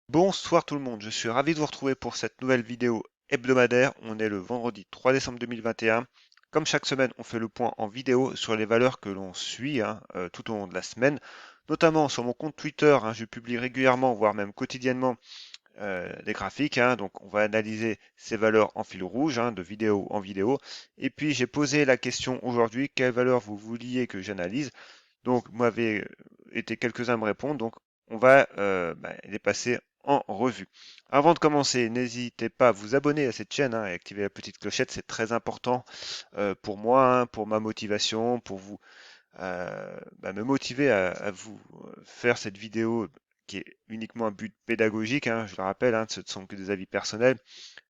Bonsoir tout le monde, je suis ravi de vous retrouver pour cette nouvelle vidéo hebdomadaire. On est le vendredi 3 décembre 2021. Comme chaque semaine, on fait le point en vidéo sur les valeurs que l'on suit tout au long de la semaine, notamment sur mon compte Twitter. Je publie régulièrement, voire même quotidiennement, des graphiques. Donc on va analyser ces valeurs en fil rouge, de vidéo en vidéo. Et puis j'ai posé la question aujourd'hui, quelles valeurs vous vouliez que j'analyse? Donc, vous m'avez été quelques-uns à me répondre, donc on va les passer en revue. Avant de commencer, n'hésitez pas à vous abonner à cette chaîne et activer la petite clochette, c'est très important pour moi, pour ma motivation, pour vous me motiver à vous faire cette vidéo qui est uniquement un but pédagogique, je le rappelle, ce ne sont que des avis personnels.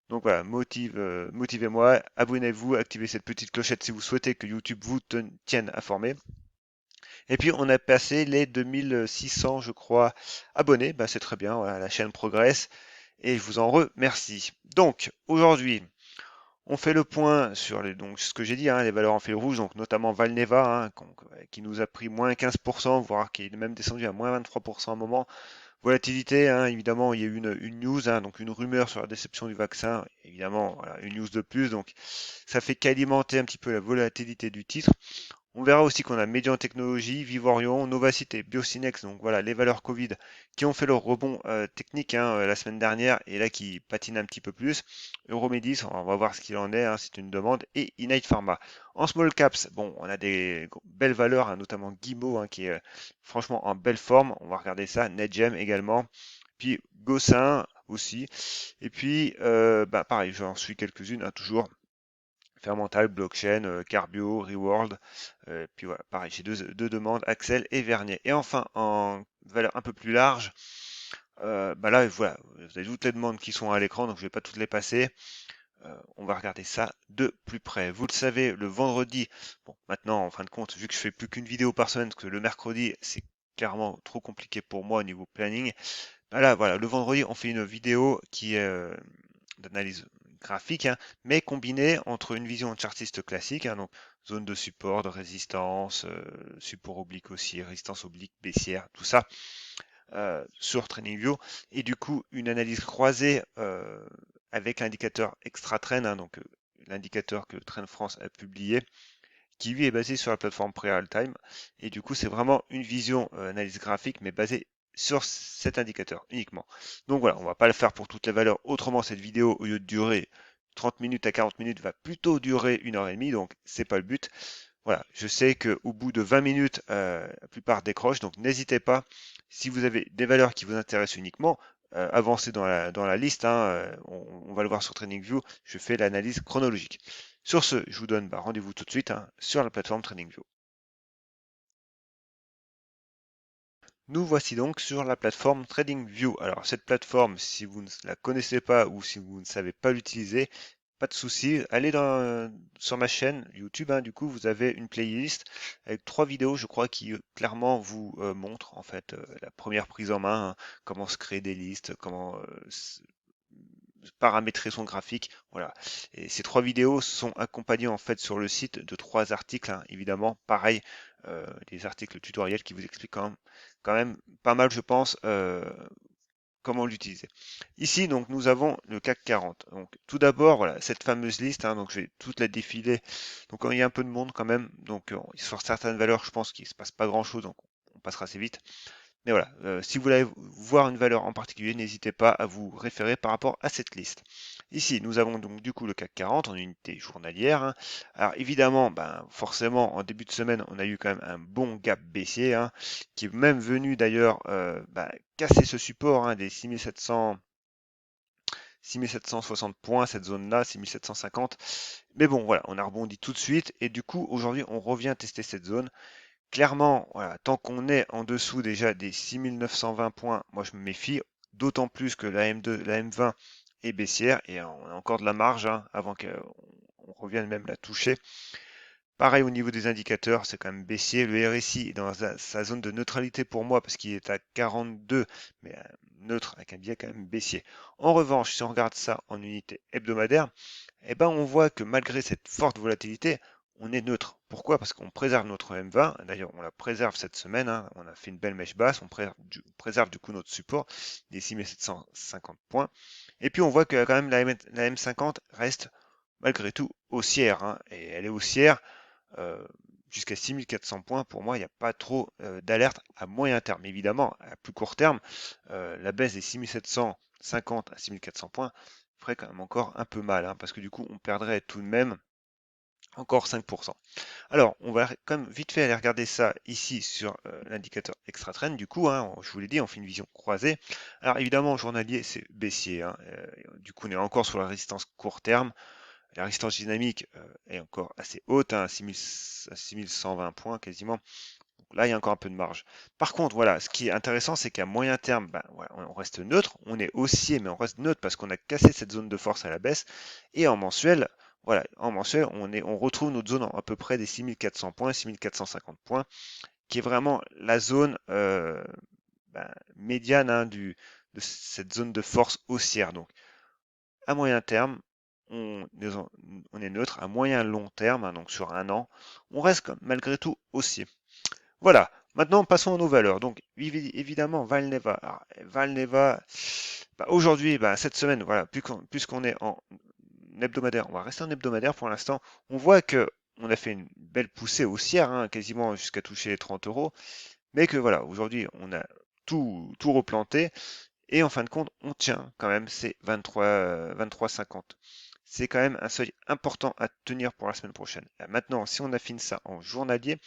Donc voilà, motivez-moi, abonnez-vous, activez cette petite clochette si vous souhaitez que YouTube vous tienne informé. Et puis on a passé les 2600, je crois, abonnés. C'est très bien, voilà, la chaîne progresse et je vous en remercie. Donc aujourd'hui, on fait le point sur donc ce que j'ai dit, les valeurs en fil rouge, donc notamment Valneva, qui nous a pris moins 15%, voire qui est même descendu à moins 23% à un moment. Volatilité, évidemment, il y a eu une news, donc une rumeur sur la déception du vaccin, évidemment, voilà, une news de plus, donc ça fait qu'alimenter un petit peu la volatilité du titre. On verra aussi qu'on a Median Technologies, Vivorion, Novacite et Biocinex, donc voilà les valeurs Covid qui ont fait leur rebond technique la semaine dernière et là qui patinent un petit peu plus. Euromedis, on va voir ce qu'il en est, c'est une demande, et Innate Pharma. En small caps, bon, on a des belles valeurs, notamment Guimau qui est franchement en belle forme, on va regarder ça, NetGem également, puis Gossin aussi, et puis pareil, j'en suis quelques-unes, toujours. Fermental, Blockchain, Carbio, Reworld. Puis voilà, pareil, j'ai deux demandes, Axel et Vernier. Et enfin, en valeur un peu plus large, là, voilà, vous avez toutes les demandes qui sont à l'écran, donc je ne vais pas toutes les passer. On va regarder ça de plus près. Vous le savez, le vendredi, bon, maintenant, en fin de compte, vu que je fais plus qu'une vidéo par semaine, parce que le mercredi, c'est clairement trop compliqué pour moi au niveau planning. Là, voilà, le vendredi, on fait une vidéo qui est d'analyse graphique, mais combinée entre une vision chartiste classique, donc zone de support, de résistance, support oblique aussi, résistance oblique, baissière, tout ça, sur TradingView, et du coup une analyse croisée avec l'indicateur extra trend, donc l'indicateur que Trend France a publié, qui lui est basé sur la plateforme Pre-Real-Time. Et du coup, c'est vraiment une vision analyse graphique, mais basée sur cet indicateur uniquement. Donc voilà, on va pas le faire pour toutes les valeurs. Autrement, cette vidéo, au lieu de durer 30 minutes à 40 minutes, va plutôt durer 1 heure et demie. Donc c'est pas le but. Voilà, je sais qu'au bout de 20 minutes, la plupart décrochent. Donc n'hésitez pas, si vous avez des valeurs qui vous intéressent uniquement, avancez dans la liste. On va le voir sur TradingView. Je fais l'analyse chronologique. Sur ce, je vous donne rendez-vous tout de suite sur la plateforme TradingView. Nous voici donc sur la plateforme TradingView. Alors cette plateforme, si vous ne la connaissez pas ou si vous ne savez pas l'utiliser, pas de souci, allez sur ma chaîne YouTube. Du coup, vous avez une playlist avec 3 vidéos, je crois, qui clairement vous montrent en fait la première prise en main, comment se créer des listes, comment paramétrer son graphique. Voilà. Et ces 3 vidéos sont accompagnées en fait sur le site de 3 articles, évidemment. Pareil, des articles tutoriels qui vous expliquent quand même pas mal, je pense, comment l'utiliser. Ici, donc, nous avons le CAC 40. Donc, tout d'abord, voilà, cette fameuse liste, donc je vais toute la défiler. Donc, il y a un peu de monde quand même. Donc, sur certaines valeurs, je pense qu'il ne se passe pas grand-chose, donc on passera assez vite. Mais voilà, si vous voulez voir une valeur en particulier, n'hésitez pas à vous référer par rapport à cette liste. Ici, nous avons donc du coup le CAC 40 en unité journalière. Alors évidemment, forcément, en début de semaine, on a eu quand même un bon gap baissier, qui est même venu d'ailleurs casser ce support des 6760 points, cette zone-là, 6750. Mais bon, voilà, on a rebondi tout de suite. Et du coup, aujourd'hui, on revient tester cette zone. Clairement, voilà, tant qu'on est en dessous déjà des 6920 points, moi je me méfie, d'autant plus que la M2, la M20 est baissière et on a encore de la marge avant qu'on revienne même la toucher. Pareil au niveau des indicateurs, c'est quand même baissier. Le RSI est dans sa zone de neutralité pour moi parce qu'il est à 42, mais neutre avec un biais quand même baissier. En revanche, si on regarde ça en unité hebdomadaire, on voit que malgré cette forte volatilité, on est neutre. Pourquoi? Parce qu'on préserve notre M20. D'ailleurs, on la préserve cette semaine, hein. On a fait une belle mèche basse. On préserve du coup notre support des 6750 points. Et puis, on voit que quand même la M50 reste malgré tout haussière, hein. Et elle est haussière euh, jusqu'à 6400 points. Pour moi, il n'y a pas trop d'alerte à moyen terme. Évidemment, à plus court terme, la baisse des 6750 à 6400 points ferait quand même encore un peu mal, hein, parce que du coup, on perdrait tout de même encore 5%. Alors, on va quand même vite fait aller regarder ça ici sur l'indicateur extra trend. Du coup, hein, je vous l'ai dit, on fait une vision croisée. Alors évidemment, journalier, c'est baissier, hein. Du coup, on est encore sur la résistance court terme. La résistance dynamique est encore assez haute, hein, à 6120 points quasiment. Donc là, il y a encore un peu de marge. Par contre, voilà, ce qui est intéressant, c'est qu'à moyen terme, ben, voilà, on reste neutre. On est haussier, mais on reste neutre parce qu'on a cassé cette zone de force à la baisse. Et en mensuel, voilà, en mensuel, on retrouve notre zone à peu près des 6400 points, 6450 points, qui est vraiment la zone ben, médiane, hein, de cette zone de force haussière. Donc, à moyen terme, on est neutre. À moyen long terme, hein, donc sur un an, on reste malgré tout haussier. Voilà, maintenant passons à nos valeurs. Donc évidemment, Valneva. Alors, Valneva, bah, aujourd'hui, bah, cette semaine, voilà, puisqu'on est en hebdomadaire, on va rester en hebdomadaire pour l'instant. On voit que on a fait une belle poussée haussière, hein, quasiment jusqu'à toucher les 30 euros, mais que voilà, aujourd'hui, on a tout replanté. Et en fin de compte, on tient quand même ces 23,50. C'est quand même un seuil important à tenir pour la semaine prochaine. Maintenant, si on affine ça en journalier,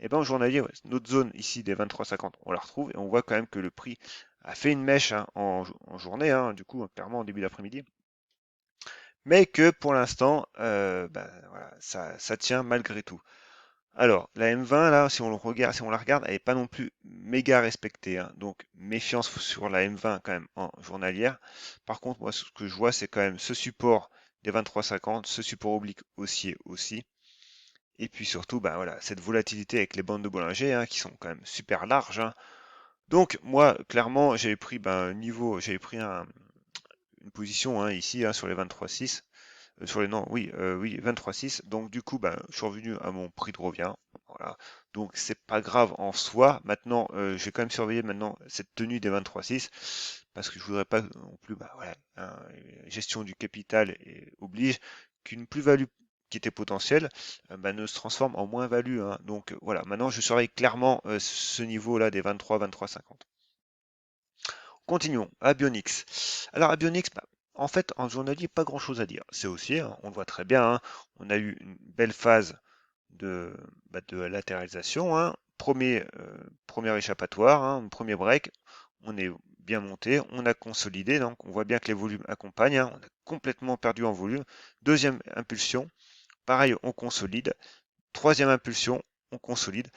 et ben en journalier, ouais, notre zone ici des 23,50, on la retrouve et on voit quand même que le prix a fait une mèche, hein, en journée, hein, du coup, clairement en début d'après-midi, mais que pour l'instant, ben, voilà, ça tient malgré tout. Alors, la M20, là, si on le regarde, si on la regarde, elle n'est pas non plus méga respectée, hein. Donc, méfiance sur la M20 quand même en journalière. Par contre, moi, ce que je vois, c'est quand même ce support des 23,50, ce support oblique haussier aussi. Et puis surtout, bah voilà, cette volatilité avec les bandes de Bollinger, hein, qui sont quand même super larges, hein. Donc, moi, clairement, j'avais pris j'avais pris une position, hein, ici, hein, sur les 23,6. Sur les non, oui, oui, 23,6. Donc du coup, ben, je suis revenu à mon prix de revient. Voilà. Donc c'est pas grave en soi. Maintenant, je vais quand même surveiller maintenant cette tenue des 23,6 parce que je voudrais pas non plus, bah, voilà, hein, gestion du capital oblige qu'une plus-value qui était potentielle bah, ne se transforme en moins-value, hein. Donc voilà, maintenant je surveille clairement ce niveau-là des 23, 23,50. Continuons, Abionyx. Alors Abionyx, bah, en fait, en journalier, pas grand-chose à dire. C'est haussier, hein, on le voit très bien, hein. On a eu une belle phase de latéralisation, hein. Premier échappatoire, hein, premier break. On est bien monté, on a consolidé, donc on voit bien que les volumes accompagnent, hein. On a complètement perdu en volume. Deuxième impulsion, pareil, on consolide. Troisième impulsion, on consolide.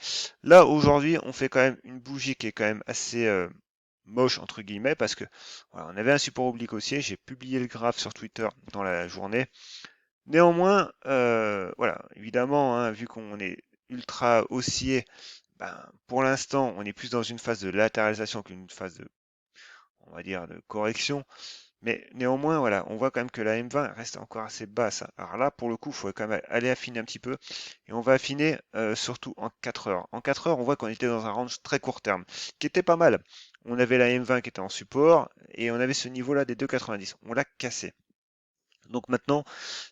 Là, aujourd'hui, on fait quand même une bougie qui est quand même assez moche, entre guillemets, parce que voilà, on avait un support oblique haussier. J'ai publié le graphe sur Twitter dans la journée. Néanmoins, voilà, évidemment, hein, vu qu'on est ultra haussier, ben, pour l'instant, on est plus dans une phase de latéralisation qu'une phase de, on va dire, de correction. Mais néanmoins, voilà, on voit quand même que la M20 reste encore assez basse, hein. Alors là, pour le coup, il faut quand même aller affiner un petit peu. Et on va affiner surtout en 4 heures. En 4 heures, on voit qu'on était dans un range très court terme, qui était pas mal. On avait la M20 qui était en support, et on avait ce niveau-là des 2,90. On l'a cassé. Donc maintenant,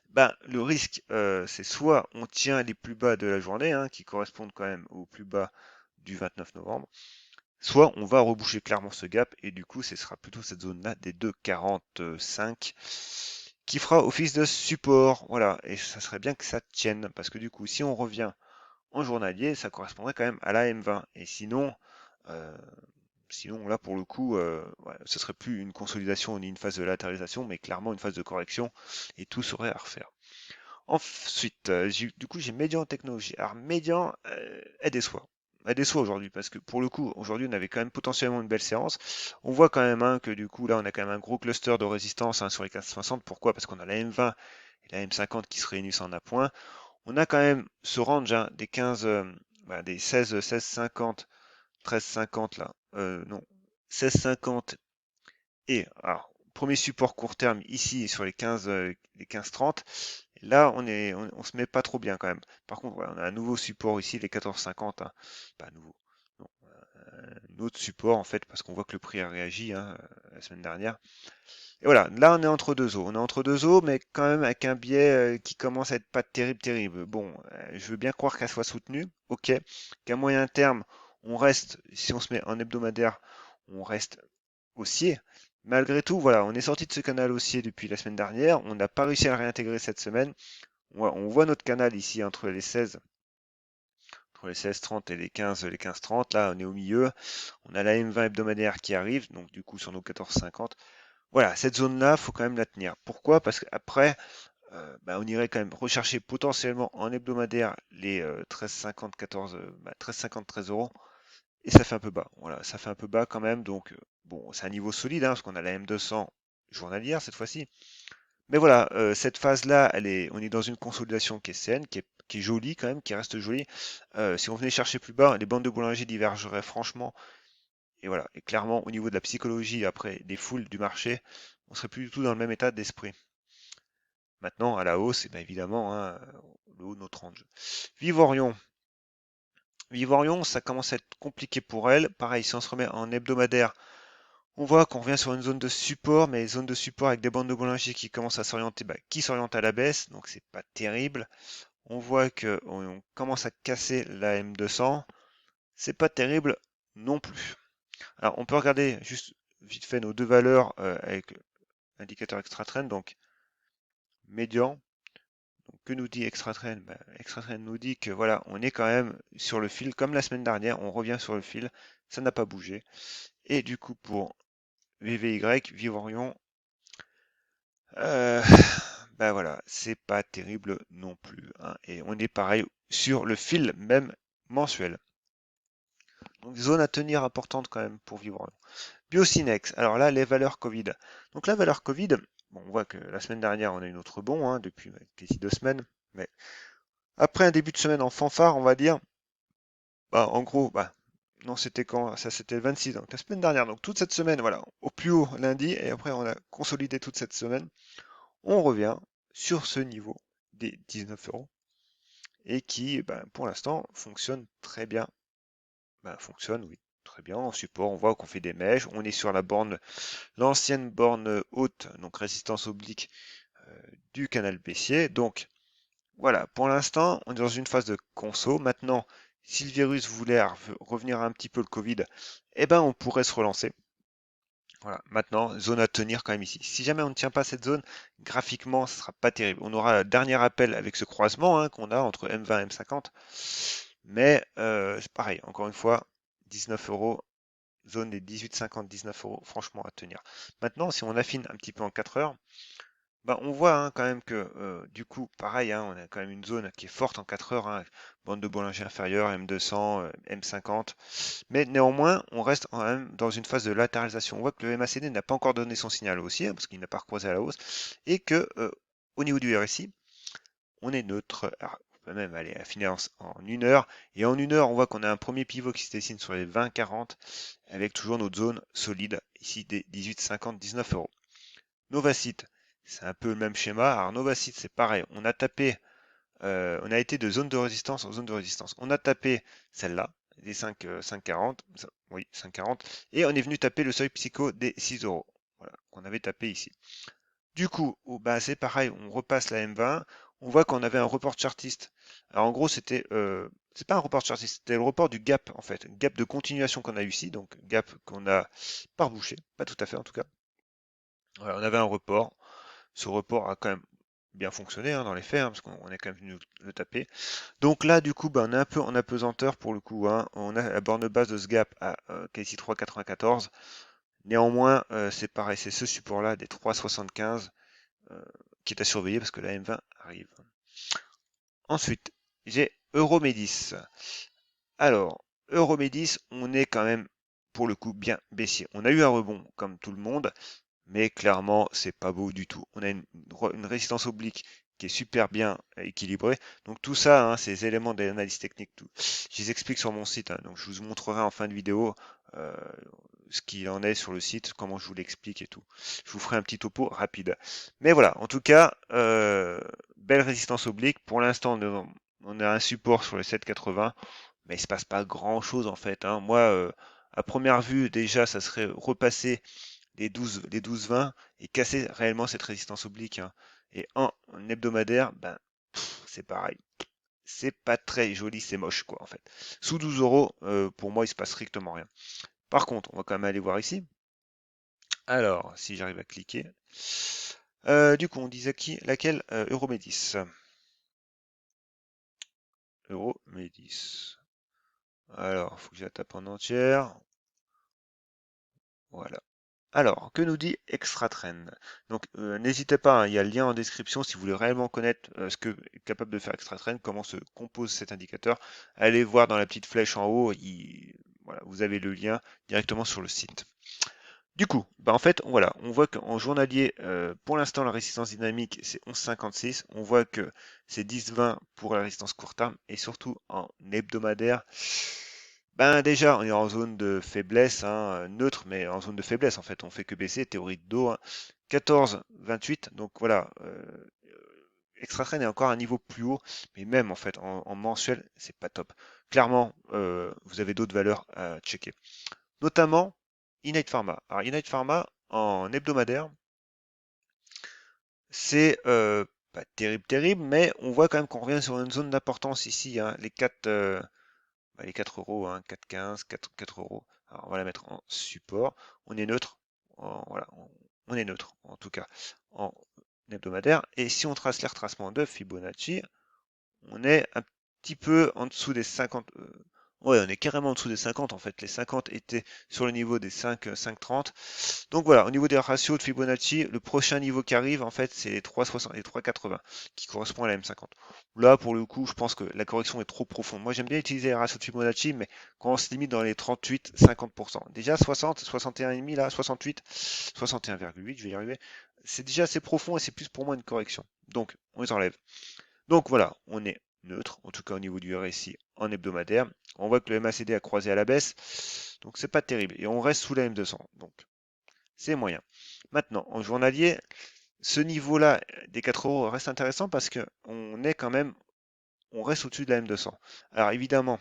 ben, le risque, c'est soit on tient les plus bas de la journée, hein, qui correspondent quand même aux plus bas du 29 novembre, soit on va reboucher clairement ce gap et du coup ce sera plutôt cette zone-là des 2,45 qui fera office de support. Voilà, et ça serait bien que ça tienne parce que du coup si on revient en journalier, ça correspondrait quand même à la M20. Et euh, sinon là pour le coup, ouais, ce serait plus une consolidation ni une phase de latéralisation, mais clairement une phase de correction et tout serait à refaire. Ensuite, du coup, j'ai Médian en technologie. Alors, Médian, elle déçoit. Elle déçoit aujourd'hui parce que pour le coup, aujourd'hui, on avait quand même potentiellement une belle séance. On voit quand même, hein, que du coup, là, on a quand même un gros cluster de résistance, hein, sur les 1560. Pourquoi? Parce qu'on a la M20 et la M50 qui se réunissent en appoint. On a quand même ce range, hein, des 15, des 16,50, 13,50 là. Non, 16,50 et alors, premier support court terme ici sur les 15, les 15,30. là, on se met pas trop bien quand même. Par contre, voilà, on a un nouveau support ici, les 14,50, hein. Pas nouveau. Non, un autre support en fait, parce qu'on voit que le prix a réagi hein, la semaine dernière. Et voilà, là on est entre deux eaux. On est entre deux eaux, mais quand même avec un biais qui commence à être pas terrible, terrible. Bon, je veux bien croire qu'elle soit soutenue, ok. Qu'à moyen terme, on reste, si on se met en hebdomadaire, on reste haussier. Malgré tout, voilà, on est sorti de ce canal haussier depuis la semaine dernière. On n'a pas réussi à le réintégrer cette semaine. On voit notre canal ici entre les 16, entre les 16,30 et les 15,30. Là, on est au milieu. On a la M20 hebdomadaire qui arrive, donc du coup sur nos 14,50. Voilà, cette zone-là, faut quand même la tenir. Pourquoi? Parce qu'après, on irait quand même rechercher potentiellement en hebdomadaire les 13,50, 14, 13,50, 13 euros. Et ça fait un peu bas. Voilà, ça fait un peu bas quand même. Donc, bon, c'est un niveau solide, hein, parce qu'on a la M200 journalière cette fois-ci. Mais voilà, cette phase-là, on est dans une consolidation qui est saine, qui est jolie quand même, qui reste jolie. Si on venait chercher plus bas, les bandes de Bollinger divergeraient franchement. Et voilà, et clairement, au niveau de la psychologie, après des foules du marché, on serait plus du tout dans le même état d'esprit. Maintenant, à la hausse, et bien évidemment, hein, le haut de notre range. Vivorion. Vivorion, ça commence à être compliqué pour elle. Pareil, si on se remet en hebdomadaire, on voit qu'on revient sur une zone de support, mais zone de support avec des bandes de Bollinger qui commencent à s'orienter, qui s'orientent à la baisse, donc c'est pas terrible. On voit qu'on commence à casser la M200, c'est pas terrible non plus. Alors on peut regarder juste vite fait nos deux valeurs avec indicateur extra trend, donc médian. Donc, que nous dit extra trend? Extra trend nous dit que voilà, on est quand même sur le fil, comme la semaine dernière, on revient sur le fil, ça n'a pas bougé. Et du coup pour VVY, Vivorion, Euh, voilà, c'est pas terrible non plus, hein. Et on est pareil sur le fil même mensuel. Donc zone à tenir importante quand même pour vivre. Biocinex, alors là les valeurs Covid. Donc la valeur Covid, bon, on voit que la semaine dernière on a eu notre rebond hein, depuis quasi 2 semaines. Mais après un début de semaine en fanfare, on va dire, en gros, non c'était quand? Ça c'était le 26, donc la semaine dernière. Donc toute cette semaine, voilà, au plus haut lundi, et après on a consolidé toute cette semaine. On revient sur ce niveau des 19 euros et qui, pour l'instant, fonctionne très bien. Fonctionne, oui, très bien. En support, on voit qu'on fait des mèches. On est sur la borne, l'ancienne borne haute, donc résistance oblique du canal baissier. Donc, voilà, pour l'instant, on est dans une phase de conso. Maintenant, si le virus voulait revenir un petit peu le Covid, eh ben, on pourrait se relancer. Voilà, maintenant, zone à tenir quand même ici. Si jamais on ne tient pas cette zone, graphiquement, ce sera pas terrible. On aura un dernier appel avec ce croisement hein, qu'on a entre M20 et M50. Mais c'est pareil, encore une fois, 19 euros, zone des 18,50, 19 euros, franchement à tenir. Maintenant, si on affine un petit peu en 4 heures, on voit hein, quand même que du coup, pareil, hein, on a quand même une zone qui est forte en 4 heures, hein, bande de Bollinger inférieure, M200, M50. Mais néanmoins, on reste quand même dans une phase de latéralisation. On voit que le MACD n'a pas encore donné son signal haussier, hein, parce qu'il n'a pas recroisé à la hausse, et que au niveau du RSI, on est neutre. Alors, on peut même aller affiner en 1 heure. Et en 1 heure, on voit qu'on a un premier pivot qui se dessine sur les 20-40, avec toujours notre zone solide, ici des 18,50, 19 euros. Novacite, c'est un peu le même schéma. Alors Novacite, c'est pareil. On a été de zone de résistance en zone de résistance. On a tapé celle-là, des 5,40, oui, 5,40, et on est venu taper le seuil psycho des 6 euros, voilà, qu'on avait tapé ici. Du coup, c'est pareil, on repasse la M20, on voit qu'on avait un report chartiste. Alors en gros, c'est pas un report chartiste, c'était le report du gap en fait, gap de continuation qu'on a eu ici, donc gap qu'on a pas rebouché, pas tout à fait en tout cas. Voilà, on avait un report. Ce report a quand même bien fonctionné hein, dans les faits, hein, parce qu'on est quand même venu le taper. Donc là, du coup, on est un peu en apesanteur pour le coup, hein. On a la borne basse de ce gap à quasi 3,94. Néanmoins, c'est pareil, c'est ce support-là des 3,75 qui est à surveiller parce que la M20 arrive. Ensuite, j'ai Euromedis. Alors, Euromedis, on est quand même pour le coup bien baissier. On a eu un rebond comme tout le monde, mais clairement, c'est pas beau du tout. On a une résistance oblique qui est super bien équilibrée. Donc tout ça, hein, ces éléments d'analyse technique, je les explique sur mon site. Hein, donc je vous montrerai en fin de vidéo ce qu'il en est sur le site, comment je vous l'explique et tout. Je vous ferai un petit topo rapide. Mais voilà, en tout cas, belle résistance oblique. Pour l'instant, on a un support sur les 7,80, mais il se passe pas grand-chose en fait, hein. Moi, à première vue, déjà, ça serait repasser les 12-20 et casser réellement cette résistance oblique, hein. Et en hebdomadaire, ben, c'est pareil. C'est pas très joli, c'est moche, quoi, en fait. Sous 12 euros, pour moi, il se passe strictement rien. Par contre, on va quand même aller voir ici. Alors, si j'arrive à cliquer. Du coup, on disait qui, laquelle Euromédis. Euromédis. Alors, faut que je la tape en entière. Voilà. Alors, que nous dit ExtraTrend? Donc, n'hésitez pas, hein, il y a le lien en description si vous voulez réellement connaître ce que est capable de faire ExtraTrend, comment se compose cet indicateur. Allez voir dans la petite flèche en haut, voilà, vous avez le lien directement sur le site. Du coup, bah en fait, voilà, on voit qu'en journalier, pour l'instant, la résistance dynamique, c'est 11,56. On voit que c'est 10,20 pour la résistance court terme et surtout en hebdomadaire. Ben déjà, on est en zone de faiblesse, hein, neutre, mais en zone de faiblesse en fait. On fait que baisser, théorie de dos, hein. 14,28. Donc voilà, Extratrain est encore à un niveau plus haut, mais même en fait en mensuel, c'est pas top. Clairement, vous avez d'autres valeurs à checker. Notamment Innate Pharma. Alors Innate Pharma, en hebdomadaire, c'est pas terrible, terrible, mais on voit quand même qu'on revient sur une zone d'importance ici, hein, les 4 euros, hein, 4,15, 4 euros. Alors on va la mettre en support. On est neutre, voilà, on est neutre en tout cas en hebdomadaire. Et si on trace les retracements de Fibonacci, on est un petit peu en dessous des 50. Ouais, on est carrément en dessous des 50 en fait. Les 50 étaient sur le niveau des 5,30. Donc voilà, au niveau des ratios de Fibonacci, le prochain niveau qui arrive, en fait, c'est les 3,60 et 3,80 qui correspond à la M50. Là, pour le coup, je pense que la correction est trop profonde. Moi, j'aime bien utiliser les ratios de Fibonacci, mais quand on se limite dans les 38-50%. Déjà 60, 61,5 là, 68, 61,8, je vais y arriver. C'est déjà assez profond et c'est plus pour moi une correction. Donc, on les enlève. Donc voilà, on est neutre, en tout cas au niveau du RSI en hebdomadaire. On voit que le MACD a croisé à la baisse, donc c'est pas terrible. Et on reste sous la M200, donc c'est moyen. Maintenant, en journalier, ce niveau-là des 4 euros reste intéressant parce que on est quand même, on reste au-dessus de la M200. Alors évidemment,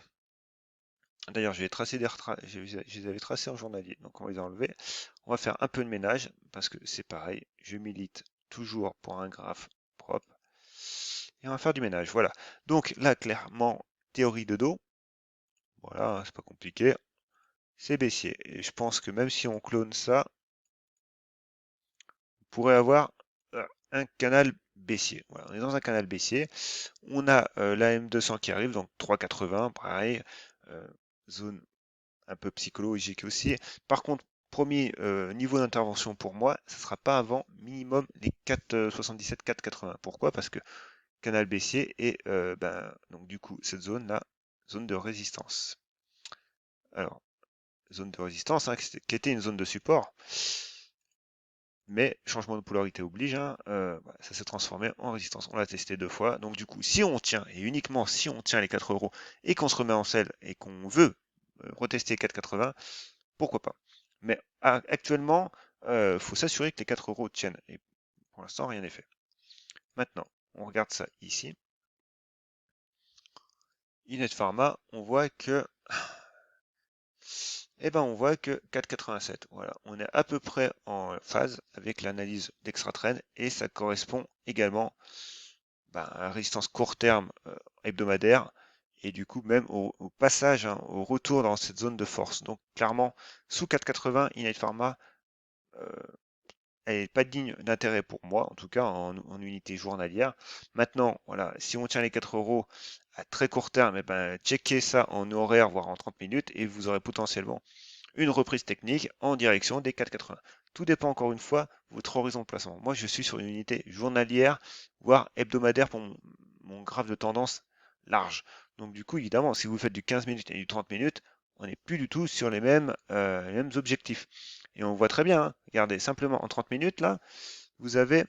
d'ailleurs, je vais tracer je les avais tracés en journalier, donc on va les enlever. On va faire un peu de ménage parce que c'est pareil, je milite toujours pour un graphe propre. Et on va faire du ménage, voilà. Donc là, clairement, théorie de dos, voilà, hein, c'est pas compliqué, c'est baissier. Et je pense que même si on clone ça, on pourrait avoir un canal baissier. Voilà, on est dans un canal baissier. On a la M200 qui arrive, donc 3,80, pareil, zone un peu psychologique aussi. Par contre, premier niveau d'intervention pour moi, ce ne sera pas avant minimum les 4,77, 4,80. Pourquoi? Parce que canal baissier et donc du coup cette zone là, zone de résistance. Alors zone de résistance hein, qui était une zone de support, mais changement de polarité oblige, hein, voilà, ça s'est transformé en résistance. On l'a testé 2 fois, donc du coup si on tient et uniquement si on tient les 4 euros et qu'on se remet en selle et qu'on veut retester 4,80, pourquoi pas. Mais actuellement, faut s'assurer que les 4 euros tiennent et pour l'instant rien n'est fait. Maintenant, on regarde ça ici. Innate Pharma, on voit que on voit que 4,87. Voilà, on est à peu près en phase avec l'analyse d'ExtraTrend et ça correspond également à la résistance court terme hebdomadaire et du coup même au passage, hein, au retour dans cette zone de force. Donc clairement, sous 4,80, Innate Pharma, elle n'est pas digne d'intérêt pour moi, en tout cas en unité journalière. Maintenant, voilà, si on tient les 4 euros à très court terme, checkez ça en horaire, voire en 30 minutes, et vous aurez potentiellement une reprise technique en direction des 4,80. Tout dépend encore une fois de votre horizon de placement. Moi, je suis sur une unité journalière, voire hebdomadaire pour mon graphe de tendance large. Donc du coup, évidemment, si vous faites du 15 minutes et du 30 minutes, on n'est plus du tout sur les mêmes objectifs. Et on voit très bien, hein, regardez, simplement en 30 minutes, là, vous avez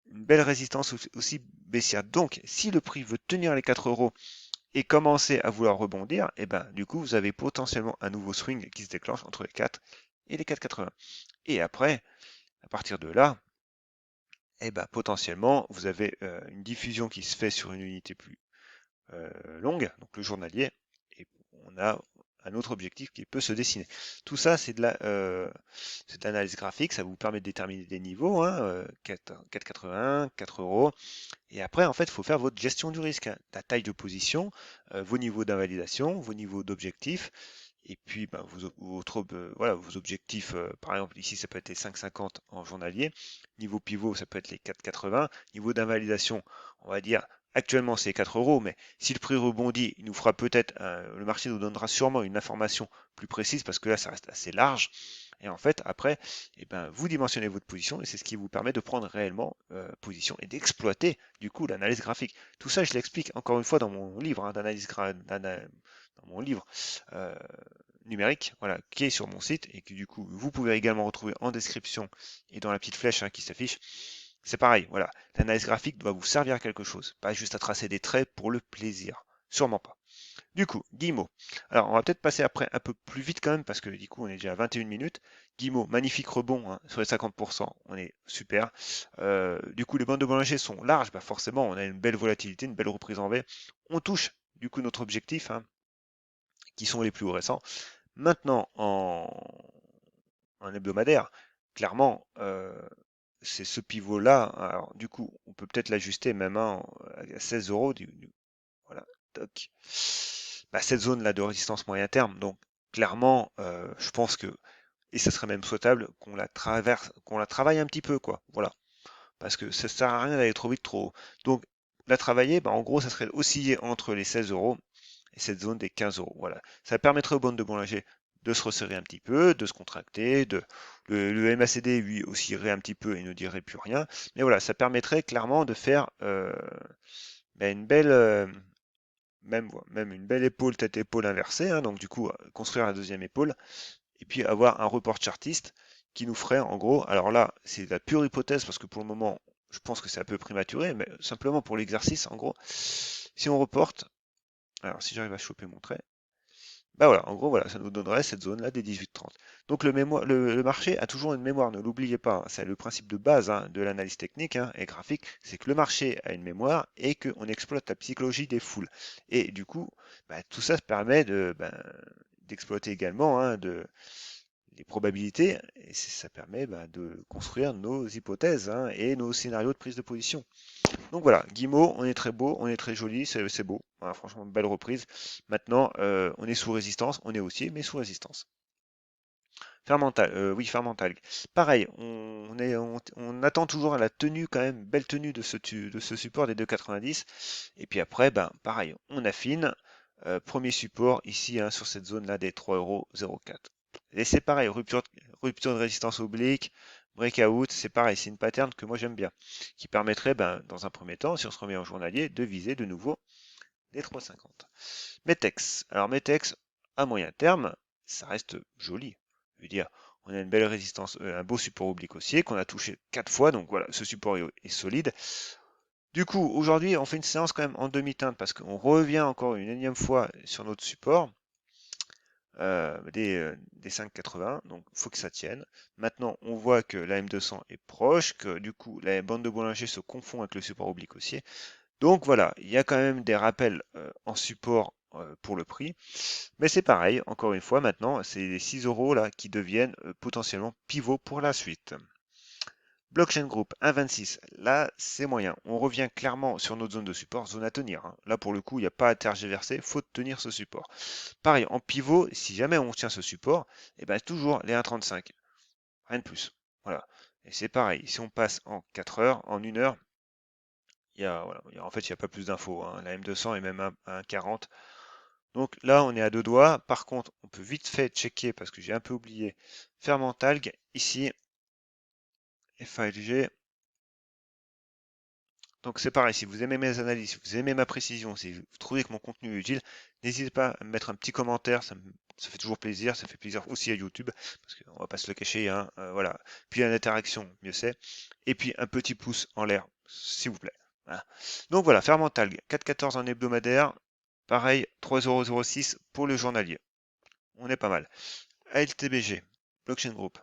une belle résistance aussi baissière. Donc, si le prix veut tenir les 4 euros et commencez à vouloir rebondir, et ben du coup vous avez potentiellement un nouveau swing qui se déclenche entre les 4 et les 4,80. Et après, à partir de là, et ben potentiellement vous avez une diffusion qui se fait sur une unité plus longue, donc le journalier, et on a un autre objectif qui peut se dessiner. Tout ça, c'est de l'analyse graphique, ça vous permet de déterminer des niveaux, hein, 4,81, 4 euros, et après, en fait, il faut faire votre gestion du risque, hein, la taille de position, vos niveaux d'invalidation, vos niveaux d'objectifs, et puis ben, voilà, vos objectifs, par exemple ici ça peut être les 5,50 en journalier, niveau pivot ça peut être les 4,80, niveau d'invalidation on va dire actuellement c'est 4 euros, mais si le prix rebondit, il nous fera peut-être, le marché nous donnera sûrement une information plus précise parce que là ça reste assez large. Et en fait, après, eh ben, vous dimensionnez votre position et c'est ce qui vous permet de prendre réellement position et d'exploiter du coup l'analyse graphique. Tout ça, je l'explique encore une fois dans mon livre hein, dans mon livre numérique, voilà, qui est sur mon site et que du coup vous pouvez également retrouver en description et dans la petite flèche hein, qui s'affiche. C'est pareil, voilà, l'analyse graphique doit vous servir à quelque chose, pas juste à tracer des traits pour le plaisir, sûrement pas. Du coup, Guillemot. Alors, on va peut-être passer après un peu plus vite quand même, parce que du coup, on est déjà à 21 minutes. Guillemot, magnifique rebond hein, sur les 50%, on est super. Du coup, les bandes de Bollinger sont larges, bah forcément, on a une belle volatilité, une belle reprise en V. On touche du coup notre objectif, hein, qui sont les plus récents. Maintenant, en hebdomadaire, clairement, c'est ce pivot-là. Alors, du coup, on peut peut-être l'ajuster même hein, à 16 euros. Voilà, toc. Bah, cette zone-là de résistance moyen terme, donc clairement, je pense que, et ça serait même souhaitable qu'on la traverse, qu'on la travaille un petit peu, quoi. Voilà, parce que ça sert à rien d'aller trop vite, trop haut. Donc, la travailler, bah, en gros, ça serait osciller entre les 16 euros et cette zone des 15 euros. Voilà. Ça permettrait aux bandes de Bollinger de se resserrer un petit peu, de se contracter, le MACD lui oscillerait un petit peu et ne dirait plus rien. Mais voilà, ça permettrait clairement de faire une belle, même une belle épaule, tête-épaule inversée, hein, donc du coup, construire la deuxième épaule, et puis avoir un report chartiste qui nous ferait en gros, alors là, c'est la pure hypothèse parce que pour le moment, je pense que c'est un peu prématuré, mais simplement pour l'exercice, en gros, si on reporte, alors si j'arrive à choper mon trait, bah voilà, en gros, voilà, ça nous donnerait cette zone-là des 18-30. Donc le marché a toujours une mémoire, ne l'oubliez pas, hein, c'est le principe de base hein, de l'analyse technique hein, et graphique, c'est que le marché a une mémoire et qu'on exploite la psychologie des foules. Et du coup, bah, tout ça se permet d'exploiter également hein, les probabilités, et ça permet bah, de construire nos hypothèses hein, et nos scénarios de prise de position. Donc voilà, Guimau, on est très beau, on est très joli, c'est beau. Voilà, franchement, une belle reprise. Maintenant, on est sous résistance, on est haussier, mais sous résistance. Fermental, oui, Fermental. Pareil, on attend toujours la tenue quand même, belle tenue de ce support des 2,90. Et puis après, ben pareil, on affine. Premier support ici hein, sur cette zone-là des 3,04 €. Et c'est pareil, rupture de résistance oblique, breakout, c'est pareil, c'est une pattern que moi j'aime bien, qui permettrait, ben, dans un premier temps, si on se remet en journalier, de viser de nouveau les 3,50. Metex. Alors Metex, à moyen terme, ça reste joli. Je veux dire, on a une belle résistance, un beau support oblique haussier qu'on a touché 4 fois, donc voilà, ce support est solide. Du coup, aujourd'hui, on fait une séance quand même en demi-teinte parce qu'on revient encore une énième fois sur notre support des 5,80, donc il faut que ça tienne. Maintenant, on voit que la M200 est proche, que du coup, la bande de Bollinger se confond avec le support oblique haussier. Donc voilà, il y a quand même des rappels en support pour le prix. Mais c'est pareil, encore une fois, maintenant, c'est les 6 euros là qui deviennent potentiellement pivot pour la suite. Blockchain Group 1,26, là c'est moyen. On revient clairement sur notre zone de support, zone à tenir, hein. Là pour le coup, il n'y a pas à tergiverser, faut tenir ce support. Pareil, en pivot, si jamais on tient ce support, et ben toujours les 1,35. Rien de plus. Voilà. Et c'est pareil, si on passe en 4 heures, en 1 heure, voilà, en fait, il n'y a pas plus d'infos, hein. La M200 est même à 1,40. Donc là, on est à deux doigts. Par contre, on peut vite fait checker, parce que j'ai un peu oublié, Fermentalg, ici, FALG. Donc c'est pareil, si vous aimez mes analyses, si vous aimez ma précision, si vous trouvez que mon contenu est utile, n'hésitez pas à me mettre un petit commentaire, ça fait toujours plaisir, ça fait plaisir aussi à YouTube, parce qu'on va pas se le cacher, hein, voilà. Puis l'interaction, mieux c'est. Et puis un petit pouce en l'air, s'il vous plaît. Voilà. Donc voilà, Fermentalg, 4,14 en hebdomadaire, pareil, 3,06 € pour le journalier. On est pas mal. ALTBG, Blockchain Group.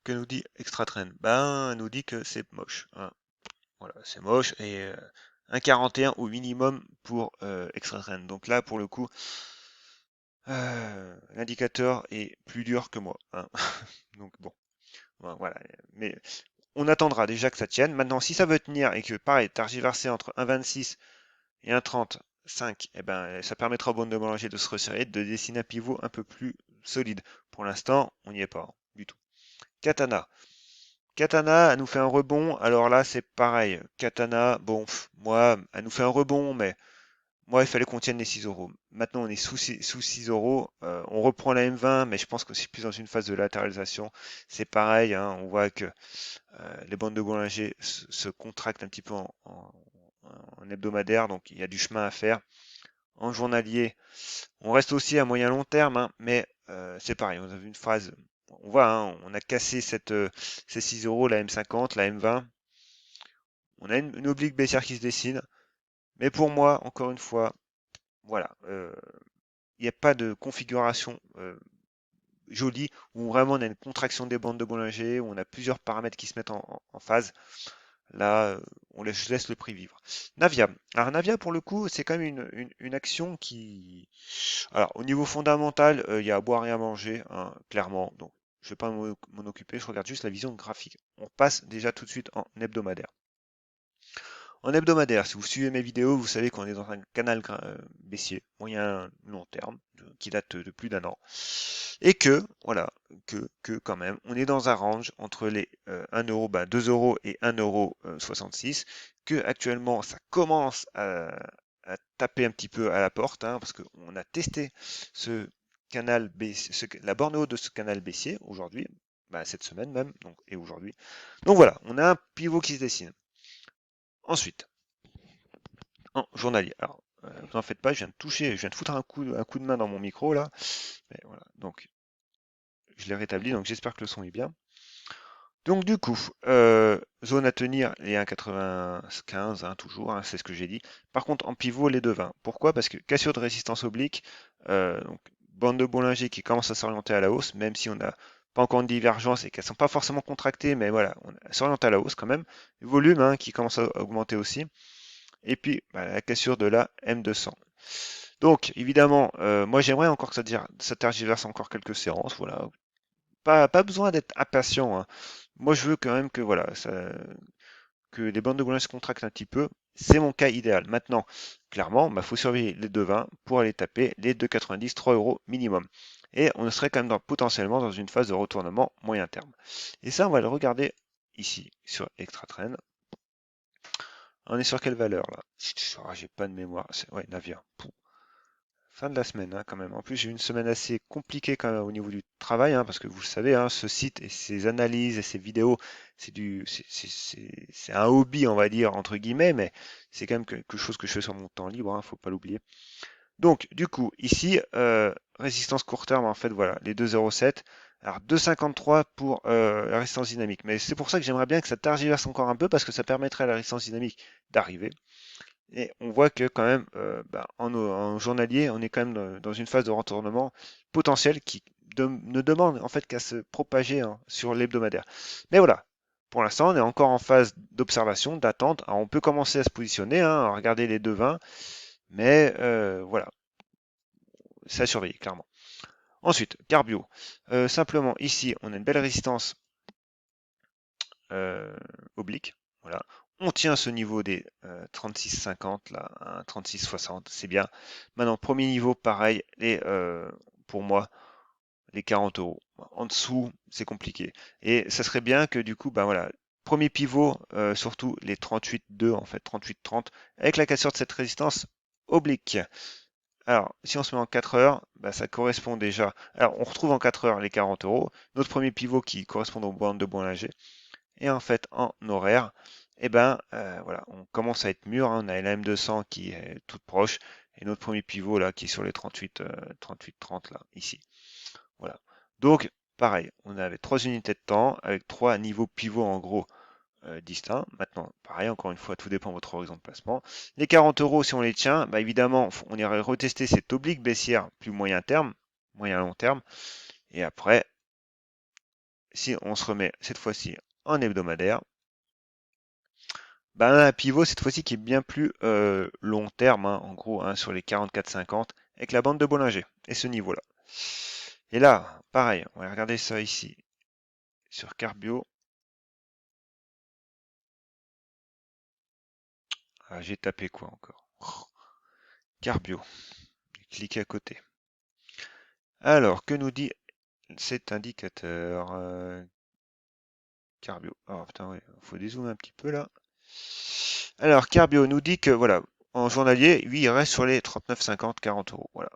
Que nous dit Extratrend? Ben, elle nous dit que c'est moche, hein. Voilà, c'est moche et 1,41 au minimum pour Extratrend. Donc là, pour le coup, l'indicateur est plus dur que moi, hein. Donc bon, voilà. Mais on attendra déjà que ça tienne. Maintenant, si ça veut tenir et que pareil, targiversé entre 1,26 et 1,35, eh ben, ça permettra aux bandes de Bollinger de se resserrer, de dessiner un pivot un peu plus solide. Pour l'instant, on n'y est pas, hein, du tout. Katana. Katana, elle nous fait un rebond. Alors là, c'est pareil. Katana, bon, moi, elle nous fait un rebond, mais moi, il fallait qu'on tienne les 6 €. Maintenant, on est sous 6 €. On reprend la M20, mais je pense que c'est plus dans une phase de latéralisation. C'est pareil, hein, on voit que les bandes de Bollinger se contractent un petit peu en hebdomadaire, donc il y a du chemin à faire. En journalier, on reste aussi à moyen long terme, hein, mais c'est pareil, on a vu une phase, on voit, hein, on a cassé ces 6 €, la M50, la M20. On a une oblique baissière qui se dessine, mais pour moi, encore une fois, voilà, il n'y a pas de configuration jolie où vraiment on a une contraction des bandes de Bollinger, où on a plusieurs paramètres qui se mettent en phase. Là, je laisse le prix vivre. Navia. Alors Navia, pour le coup, c'est quand même une action qui... Alors, au niveau fondamental, il y a à boire et à manger, hein, clairement. Donc, je ne vais pas m'en occuper, je regarde juste la vision graphique. On passe déjà tout de suite en hebdomadaire. En hebdomadaire, si vous suivez mes vidéos, vous savez qu'on est dans un canal baissier, moyen long terme, qui date de plus d'1 an. Et que, voilà, que quand même, on est dans un range entre les 1 euro, 2 € et 1,66 €, que actuellement ça commence à taper un petit peu à la porte, hein, parce qu'on a testé ce canal baissier, la borne haute de ce canal baissier aujourd'hui, cette semaine même, donc, et aujourd'hui. Donc voilà, on a un pivot qui se dessine. Ensuite, en journalier. Alors, vous en faites pas, je viens de foutre un coup de main dans mon micro là. Mais voilà, donc je l'ai rétabli, donc j'espère que le son est bien. Donc du coup, zone à tenir, les 1,95, hein, toujours, hein, c'est ce que j'ai dit. Par contre, en pivot, les 2,20. Pourquoi? Parce que cassure de résistance oblique, donc, bande de Bollinger qui commence à s'orienter à la hausse, même si on n'a pas encore une divergence et qu'elles ne sont pas forcément contractées, mais voilà, on s'oriente à la hausse quand même. Volume, hein, qui commence à augmenter aussi. Et puis la cassure de la M200. Donc évidemment, moi j'aimerais encore que ça tergiverse encore quelques séances, voilà. Pas besoin d'être impatient, hein. Moi je veux quand même que voilà, que les bandes de Bollinger se contractent un petit peu. C'est mon cas idéal. Maintenant, clairement, il faut surveiller les 2,20 pour aller taper les 2,90, 3 € minimum. Et on serait quand même potentiellement dans une phase de retournement moyen terme. Et ça, on va le regarder ici sur Extratrend. On est sur quelle valeur là? J'ai pas de mémoire. Ouais, Navia. Fin de la semaine, hein, quand même. En plus, j'ai eu une semaine assez compliquée quand même au niveau du travail, hein, parce que vous le savez, hein, ce site et ses analyses et ses vidéos, c'est un hobby, on va dire, entre guillemets, mais c'est quand même quelque chose que je fais sur mon temps libre, hein, faut pas l'oublier. Donc, du coup, ici, résistance court terme, en fait, voilà, les 2,07. Alors, 2,53 pour la résistance dynamique. Mais c'est pour ça que j'aimerais bien que ça tergiverse encore un peu, parce que ça permettrait à la résistance dynamique d'arriver. Et on voit que quand même, en journalier, on est quand même dans une phase de retournement potentiel qui ne demande en fait qu'à se propager, hein, sur l'hebdomadaire. Mais voilà, pour l'instant, on est encore en phase d'observation, d'attente. Alors, on peut commencer à se positionner, hein, à regarder les 2,20, mais voilà, c'est à surveiller, clairement. Ensuite, Carbio. Simplement, ici, on a une belle résistance oblique. Voilà. On tient ce niveau des 36,50 là, à 36,60, c'est bien. Maintenant, premier niveau, pareil, pour moi, les 40 €. En dessous, c'est compliqué. Et ça serait bien que du coup, ben voilà, premier pivot, surtout les 38,2 en fait, 38,30, avec la cassure de cette résistance oblique. Alors, si on se met en 4 heures, ça correspond déjà. Alors, on retrouve en 4 heures les 40 €. Notre premier pivot qui correspond aux bandes de Bollinger. Et en fait, en horaire, voilà, on commence à être mûr, hein. On a la M200 qui est toute proche et notre premier pivot là qui est sur les 38-30 là, ici. Voilà. Donc, pareil, on avait 3 unités de temps avec 3 niveaux pivots en gros distincts. Maintenant, pareil, encore une fois, tout dépend de votre horizon de placement. Les 40 euros, si on les tient, bah, évidemment, on irait retester cette oblique baissière plus moyen terme, moyen long terme. Et après, si on se remet cette fois-ci en hebdomadaire, bah, on a un pivot cette fois-ci qui est bien plus long terme, hein, en gros, hein, sur les 44,50 avec la bande de Bollinger et ce niveau-là. Et là, pareil, on va regarder ça ici sur Carbio. Ah, j'ai tapé quoi encore? Carbio. Cliquez à côté. Alors, que nous dit cet indicateur Carbio? Oh putain, ouais, faut dézoomer un petit peu là. Alors, Carbio nous dit que voilà, en journalier, lui, il reste sur les 39,50, 40 euros. Voilà,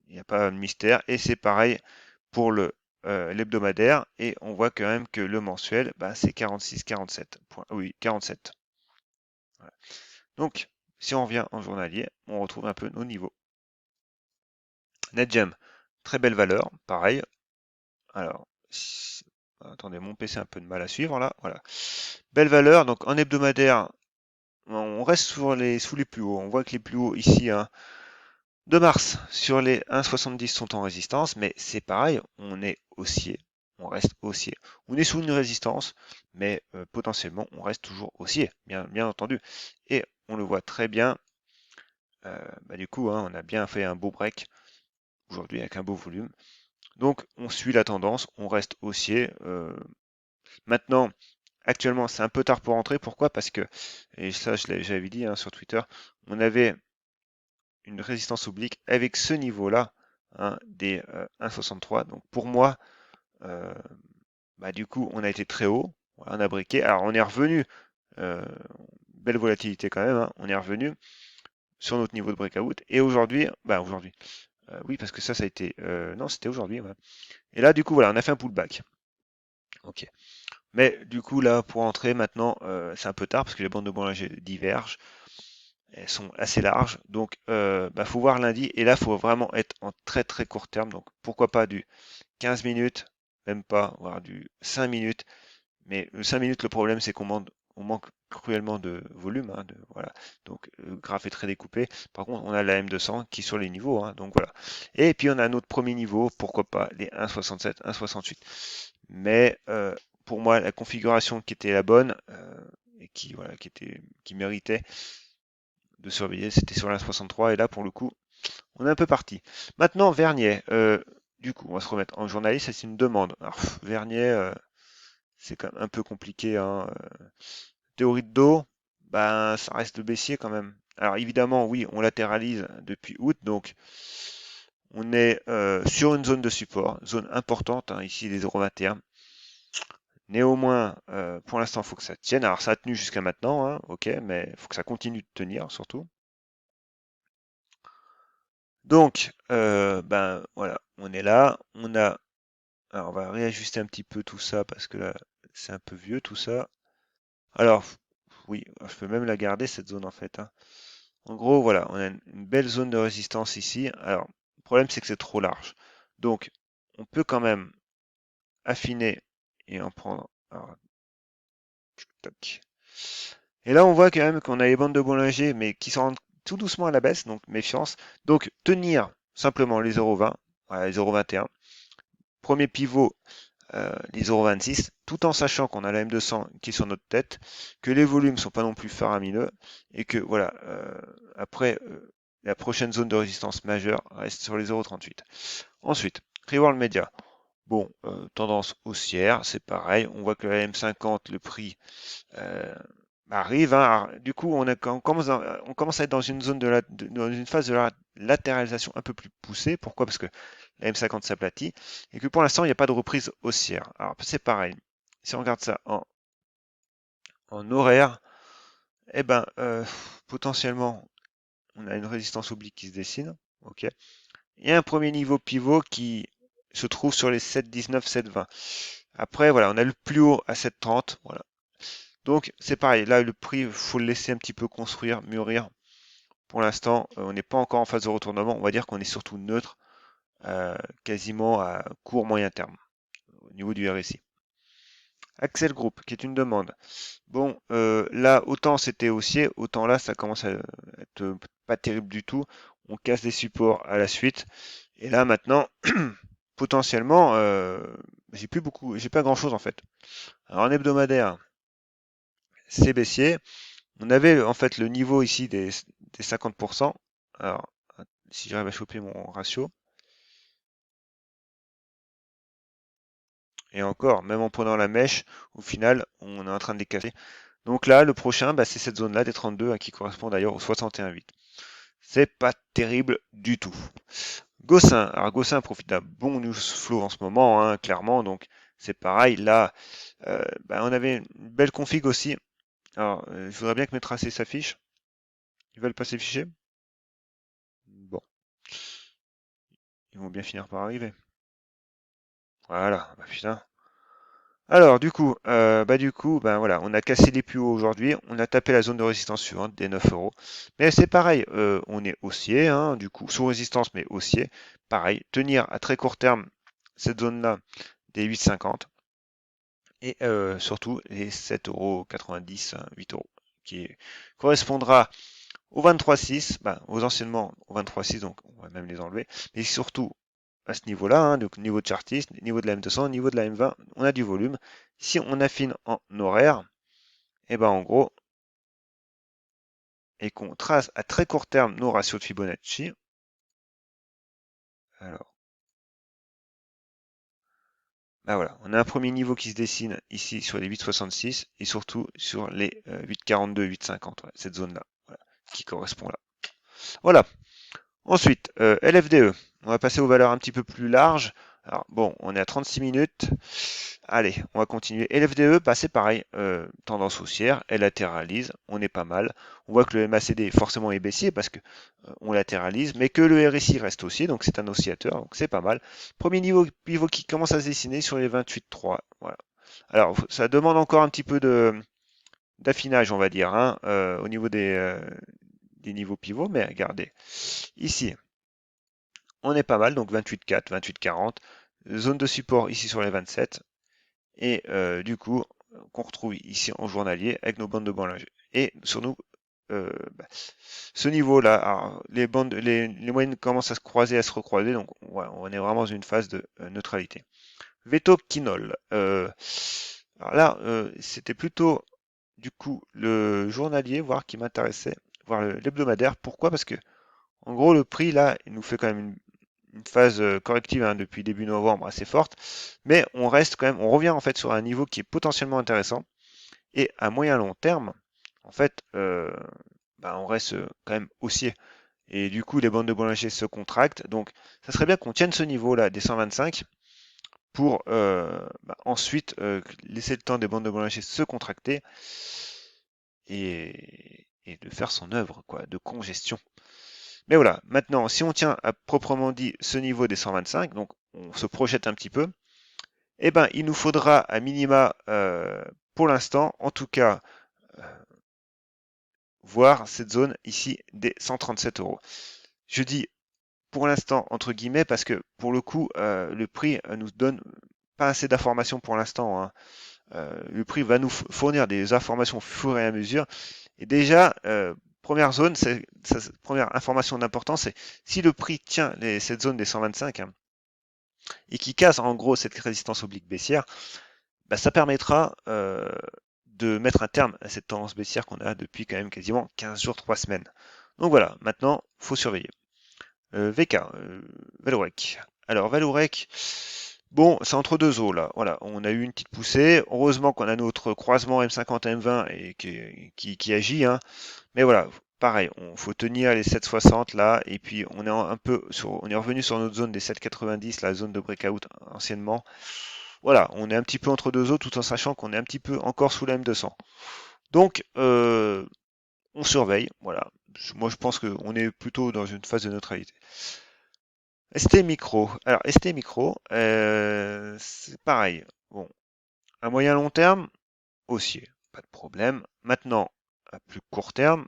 il n'y a pas de mystère. Et c'est pareil pour l'hebdomadaire. Et on voit quand même que le mensuel, bah, c'est 46, 47. Oui, 47. Voilà. Donc, si on revient en journalier, on retrouve un peu nos niveaux. NetGem, très belle valeur, pareil. Alors, attendez, mon PC a un peu de mal à suivre là. Voilà. Belle valeur, donc en hebdomadaire, on reste sous les plus hauts. On voit que les plus hauts ici, hein, de mars sur les 1,70 sont en résistance, mais c'est pareil, on est haussier, on reste haussier. On est sous une résistance, mais potentiellement on reste toujours haussier, bien entendu. Et on le voit très bien, bah, du coup, hein, on a bien fait un beau break aujourd'hui avec un beau volume. Donc on suit la tendance, on reste haussier. Maintenant, actuellement, c'est un peu tard pour rentrer. Pourquoi? Parce que, et ça j'avais dit, hein, sur Twitter, on avait une résistance oblique avec ce niveau-là, hein, des 1,63. Donc pour moi, euh, bah, du coup, on a été très haut, voilà, on a briqué. Alors on est revenu, euh, belle volatilité quand même, hein, on est revenu sur notre niveau de breakout. Et aujourd'hui, bah aujourd'hui, oui, parce que ça a été, non, c'était aujourd'hui. Ouais. Et là, du coup, voilà, on a fait un pullback. Ok. Mais du coup, là, pour entrer maintenant, c'est un peu tard parce que les bandes de Bollinger divergent. Elles sont assez larges. Donc, bah, faut voir lundi. Et là, il faut vraiment être en très très court terme. Donc, pourquoi pas du 15 minutes, même pas, voire du 5 minutes. Mais 5 minutes, le problème, c'est on manque cruellement de volume. Hein, voilà. Donc, le graphe est très découpé. Par contre, on a la M200 qui est sur les niveaux. Hein, donc, voilà. Et puis, on a notre premier niveau, pourquoi pas, les 1,67, 1,68. Mais pour moi, la configuration qui était la bonne et voilà, qui méritait de surveiller, c'était sur la 63. Et là, pour le coup, on est un peu parti. Maintenant, Vernier. Du coup, on va se remettre en journaliste. C'est une demande. Alors, Vernier, c'est quand même un peu compliqué. Hein. Théorie de dos, ben, ça reste baissier quand même. Alors, évidemment, oui, on latéralise depuis août. Donc, on est sur une zone de support, zone importante, hein, ici les 0,21. Néanmoins, pour l'instant, il faut que ça tienne. Alors, ça a tenu jusqu'à maintenant, hein, ok, mais il faut que ça continue de tenir, surtout. Donc, ben voilà, on est là. Alors, on va réajuster un petit peu tout ça parce que là, c'est un peu vieux tout ça. Alors, oui, je peux même la garder cette zone en fait. Hein. En gros, voilà, on a une belle zone de résistance ici. Alors, le problème, c'est que c'est trop large. Donc, on peut quand même affiner et en prendre. Alors, tac. Et là, on voit quand même qu'on a les bandes de Bollinger, mais qui sont tout doucement à la baisse, donc méfiance. Donc, tenir simplement les 0,20, voilà, les 0,21. Premier pivot, les 0,26, tout en sachant qu'on a la M200 qui est sur notre tête, que les volumes sont pas non plus faramineux, et que voilà, après, la prochaine zone de résistance majeure reste sur les 0,38. Ensuite, Reworld Media. Bon, tendance haussière, c'est pareil. On voit que la M50, le prix arrive. Hein. Alors, du coup, on commence à être dans une zone dans une phase de latéralisation un peu plus poussée. Pourquoi? Parce que la M50 s'aplatit et que pour l'instant, il n'y a pas de reprise haussière. Alors, c'est pareil. Si on regarde ça en horaire, eh ben, potentiellement, on a une résistance oblique qui se dessine. Ok. Et un premier niveau pivot qui se trouve sur les 7,19, 7,20. Après, voilà, on a le plus haut à 7,30. Voilà. Donc, c'est pareil. Là, le prix, il faut le laisser un petit peu construire, mûrir. Pour l'instant, on n'est pas encore en phase de retournement. On va dire qu'on est surtout neutre, quasiment à court moyen terme, au niveau du RSI. Axel Group, qui est une demande. Bon, là, autant c'était haussier, autant là, ça commence à être pas terrible du tout. On casse des supports à la suite. Et là, maintenant, potentiellement, j'ai pas grand-chose en fait. Alors, en hebdomadaire, c'est baissier. On avait en fait le niveau ici des 50%. Alors, si j'arrive à choper mon ratio. Et encore, même en prenant la mèche, au final, on est en train de les casser. Donc là, le prochain, bah, c'est cette zone-là des 32 hein, qui correspond d'ailleurs au 61,8. C'est pas terrible du tout. Gossin, alors Gossin profite d'un bon news flow en ce moment, hein, clairement, donc c'est pareil. Là, bah, on avait une belle config aussi. Alors, je voudrais bien que mes tracés s'affichent. Ils veulent pas s'afficher? Bon, ils vont bien finir par arriver. Voilà, bah putain. Alors, ben voilà, on a cassé les plus hauts aujourd'hui, on a tapé la zone de résistance suivante des 9 euros. Mais c'est pareil, on est haussier, hein, du coup, sous résistance, mais haussier. Pareil, tenir à très court terme cette zone-là des 8,50 et surtout les 7,90 €, 8 euros, qui correspondra au 23,6, ben, aux anciennement au 23,6, donc on va même les enlever, mais surtout à ce niveau-là, hein, donc niveau de chartiste, niveau de la M200, niveau de la M20, on a du volume. Si on affine en horaire, et ben en gros, et qu'on trace à très court terme nos ratios de Fibonacci, alors, ben voilà, on a un premier niveau qui se dessine ici sur les 8,66 et surtout sur les 8,42, 8,50, ouais, cette zone-là, voilà, qui correspond là. Voilà. Ensuite, LFDE. On va passer aux valeurs un petit peu plus larges. Alors bon, on est à 36 minutes. Allez, on va continuer. LFDE, bah, c'est pareil, tendance haussière, elle latéralise, on est pas mal. On voit que le MACD forcément est baissier parce que on latéralise, mais que le RSI reste haussier, donc c'est un oscillateur, donc c'est pas mal. Premier niveau pivot qui commence à se dessiner sur les 28,3. Voilà. Alors, ça demande encore un petit peu d'affinage, on va dire, hein, au niveau des niveaux pivots, mais regardez, ici, on est pas mal, donc 28,4, 28,40. Zone de support ici sur les 27. Et du coup, qu'on retrouve ici en journalier avec nos bandes de Bollinger. Et sur nous, bah, ce niveau-là, alors, les moyennes commencent à se croiser, à se recroiser, donc ouais, on est vraiment dans une phase de neutralité. Veto Quinol. Alors là, c'était plutôt du coup le journalier, voir qui m'intéressait, voir l'hebdomadaire. Pourquoi? Parce que en gros, le prix là, il nous fait quand même une phase corrective hein, depuis début novembre assez forte, mais on reste quand même, on revient en fait sur un niveau qui est potentiellement intéressant et à moyen long terme, en fait, on reste quand même haussier. Et du coup, les bandes de Bollinger se contractent. Donc, ça serait bien qu'on tienne ce niveau-là des 125 pour ensuite laisser le temps des bandes de Bollinger se contracter et de faire son œuvre quoi, de congestion. Mais voilà, maintenant, si on tient à proprement dit ce niveau des 125, donc on se projette un petit peu, eh ben, il nous faudra à minima, pour l'instant, en tout cas, euh, voir cette zone ici des 137 euros. Je dis pour l'instant entre guillemets parce que pour le coup, le prix nous donne pas assez d'informations pour l'instant, hein. Le prix va nous fournir des informations au fur et à mesure. Et déjà, première zone, première information d'importance, c'est si le prix tient cette zone des 125 hein, et qui casse en gros cette résistance oblique baissière, bah, ça permettra de mettre un terme à cette tendance baissière qu'on a depuis quand même quasiment 15 jours, 3 semaines. Donc voilà, maintenant, faut surveiller. VK, Valorec. Alors Valorec, bon, c'est entre deux eaux là. Voilà, on a eu une petite poussée. Heureusement qu'on a notre croisement M50 M20 et qui agit, hein. Mais voilà, pareil, on faut tenir les 7,60 là, et puis on est on est revenu sur notre zone des 7,90, la zone de breakout anciennement. Voilà, on est un petit peu entre deux eaux, tout en sachant qu'on est un petit peu encore sous la M200. Donc, on surveille. Voilà, moi je pense qu'on est plutôt dans une phase de neutralité. ST Micro. Alors, ST Micro, c'est pareil. Bon, à moyen long terme, haussier, pas de problème. Maintenant, à plus court terme,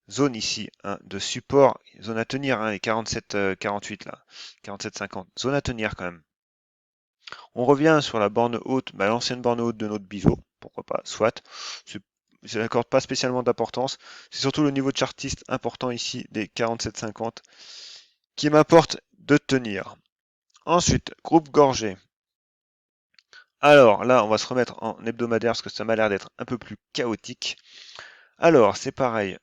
zone ici hein, de support, zone à tenir, hein, les 47, 48 là, 47, 50, zone à tenir quand même. On revient sur la borne haute, bah, l'ancienne borne haute de notre biseau, pourquoi pas, soit. C'est- Je n'accorde pas spécialement d'importance. C'est surtout le niveau de chartiste important ici des 47,50 qui m'importe de tenir. Ensuite, groupe gorgé. Alors là, on va se remettre en hebdomadaire parce que ça m'a l'air d'être un peu plus chaotique. Alors, c'est pareil,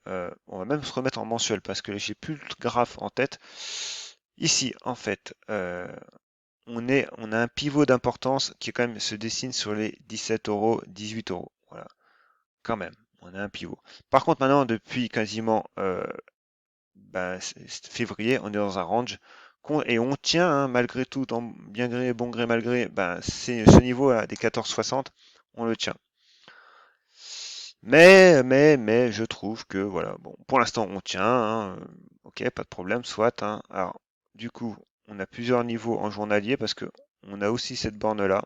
on va même se remettre en mensuel parce que j'ai plus le graphe en tête. Ici, en fait, on a un pivot d'importance qui quand même se dessine sur les 17 euros, 18 euros. Voilà, quand même, on a un pivot. Par contre, maintenant, depuis quasiment ben, c'est février, on est dans un range et on tient, hein, malgré tout, bien gré, bon gré, mal gré, ben, c'est ce niveau là, des 14,60, on le tient. Mais, je trouve que, voilà, bon, pour l'instant, on tient, hein, ok, pas de problème, soit, hein. Alors, du coup, on a plusieurs niveaux en journalier parce que on a aussi cette borne-là